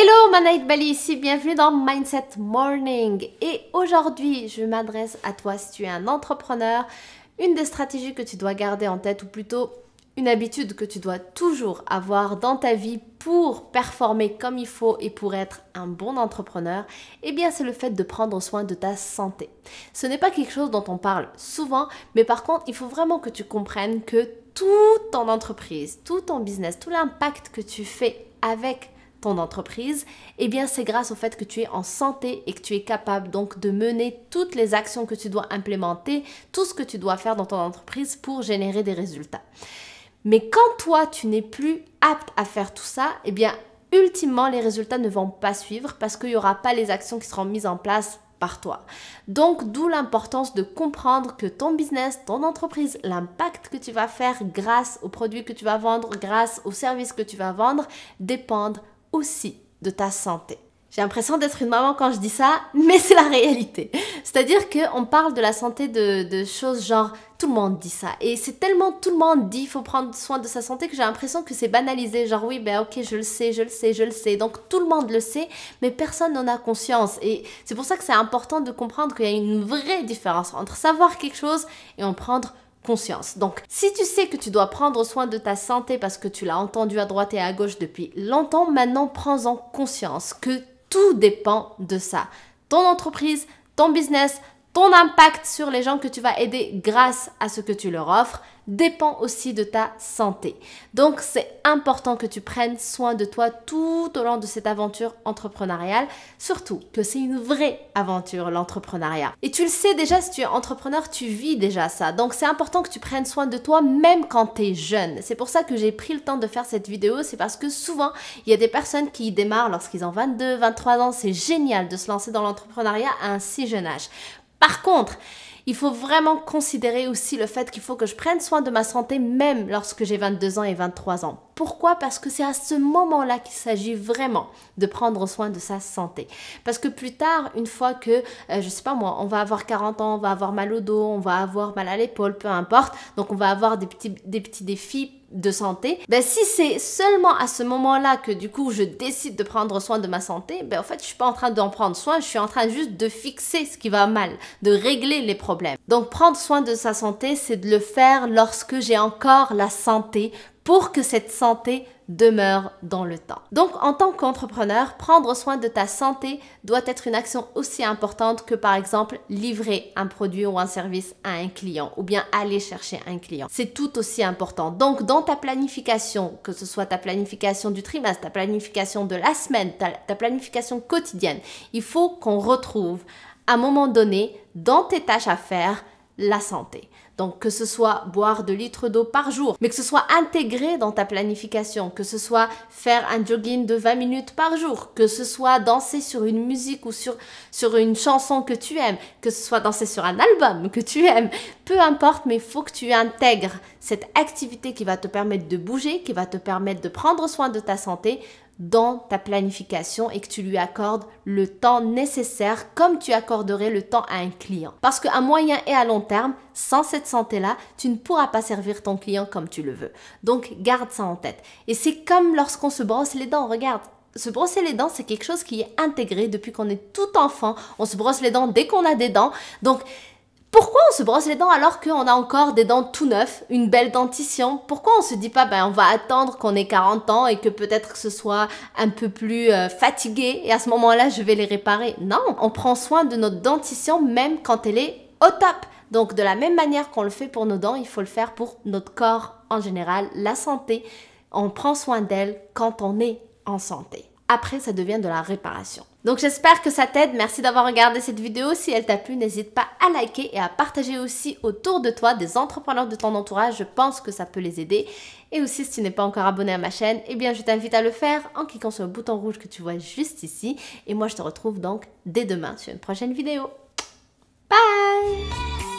Hello, Manaït Bali ici, bienvenue dans Mindset Morning. Et aujourd'hui, je m'adresse à toi si tu es un entrepreneur. Une des stratégies que tu dois garder en tête, ou plutôt une habitude que tu dois toujours avoir dans ta vie pour performer comme il faut et pour être un bon entrepreneur, eh bien c'est le fait de prendre soin de ta santé. Ce n'est pas quelque chose dont on parle souvent, mais par contre, il faut vraiment que tu comprennes que toute ton entreprise, tout ton business, tout l'impact que tu fais avec ton entreprise, eh bien c'est grâce au fait que tu es en santé et que tu es capable donc de mener toutes les actions que tu dois implémenter, tout ce que tu dois faire dans ton entreprise pour générer des résultats. Mais quand toi, tu n'es plus apte à faire tout ça, eh bien ultimement, les résultats ne vont pas suivre parce qu'il n'y aura pas les actions qui seront mises en place par toi. Donc, d'où l'importance de comprendre que ton business, ton entreprise, l'impact que tu vas faire grâce aux produits que tu vas vendre, grâce aux services que tu vas vendre, dépendent aussi de ta santé. J'ai l'impression d'être une maman quand je dis ça, mais c'est la réalité. C'est-à-dire qu'on parle de la santé de choses genre tout le monde dit ça. Et c'est tellement tout le monde dit il faut prendre soin de sa santé que j'ai l'impression que c'est banalisé. Genre oui, ben ok, je le sais. Donc tout le monde le sait, mais personne n'en a conscience. Et c'est pour ça que c'est important de comprendre qu'il y a une vraie différence entre savoir quelque chose et en prendre conscience. Donc, si tu sais que tu dois prendre soin de ta santé parce que tu l'as entendu à droite et à gauche depuis longtemps, maintenant prends-en conscience que tout dépend de ça. Ton entreprise, ton business, ton impact sur les gens que tu vas aider grâce à ce que tu leur offres dépend aussi de ta santé. Donc, c'est important que tu prennes soin de toi tout au long de cette aventure entrepreneuriale, surtout que c'est une vraie aventure, l'entrepreneuriat. Et tu le sais déjà, si tu es entrepreneur, tu vis déjà ça. Donc, c'est important que tu prennes soin de toi même quand tu es jeune. C'est pour ça que j'ai pris le temps de faire cette vidéo. C'est parce que souvent, il y a des personnes qui démarrent lorsqu'ils ont 22, 23 ans. C'est génial de se lancer dans l'entrepreneuriat à un si jeune âge. Par contre, il faut vraiment considérer aussi le fait qu'il faut que je prenne soin de ma santé même lorsque j'ai 22 ans et 23 ans. Pourquoi? Parce que c'est à ce moment-là qu'il s'agit vraiment de prendre soin de sa santé. Parce que plus tard, une fois que, je sais pas moi, on va avoir 40 ans, on va avoir mal au dos, on va avoir mal à l'épaule, peu importe, donc on va avoir des petits défis de santé, ben si c'est seulement à ce moment-là que du coup je décide de prendre soin de ma santé, ben en fait je suis pas en train d'en prendre soin, je suis en train juste de fixer ce qui va mal, de régler les problèmes. Donc prendre soin de sa santé, c'est de le faire lorsque j'ai encore la santé pour que cette santé demeure dans le temps. Donc, en tant qu'entrepreneur, prendre soin de ta santé doit être une action aussi importante que, par exemple, livrer un produit ou un service à un client ou bien aller chercher un client. C'est tout aussi important. Donc, dans ta planification, que ce soit ta planification du trimestre, ta planification de la semaine, ta planification quotidienne, il faut qu'on retrouve à un moment donné, dans tes tâches à faire, la santé. Donc, que ce soit boire 2 litres d'eau par jour, mais que ce soit intégré dans ta planification, que ce soit faire un jogging de 20 minutes par jour, que ce soit danser sur une musique ou sur une chanson que tu aimes, que ce soit danser sur un album que tu aimes, peu importe, mais il faut que tu intègres cette activité qui va te permettre de bouger, qui va te permettre de prendre soin de ta santé dans ta planification et que tu lui accordes le temps nécessaire comme tu accorderais le temps à un client. Parce qu'à moyen et à long terme, sans cette santé-là, tu ne pourras pas servir ton client comme tu le veux. Donc, garde ça en tête. Et c'est comme lorsqu'on se brosse les dents, regarde. Se brosser les dents, c'est quelque chose qui est intégré depuis qu'on est tout enfant. On se brosse les dents dès qu'on a des dents. Donc, pourquoi on se brosse les dents alors qu'on a encore des dents tout neufs, une belle dentition? Pourquoi on se dit pas, ben on va attendre qu'on ait 40 ans et que peut-être que ce soit un peu plus fatigué et à ce moment-là, je vais les réparer? Non, on prend soin de notre dentition même quand elle est au top. Donc, de la même manière qu'on le fait pour nos dents, il faut le faire pour notre corps en général. La santé, on prend soin d'elle quand on est en santé. Après, ça devient de la réparation. Donc, j'espère que ça t'aide. Merci d'avoir regardé cette vidéo. Si elle t'a plu, n'hésite pas à liker et à partager aussi autour de toi des entrepreneurs de ton entourage. Je pense que ça peut les aider. Et aussi, si tu n'es pas encore abonné à ma chaîne, eh bien, je t'invite à le faire en cliquant sur le bouton rouge que tu vois juste ici. Et moi, je te retrouve donc dès demain sur une prochaine vidéo. Bye!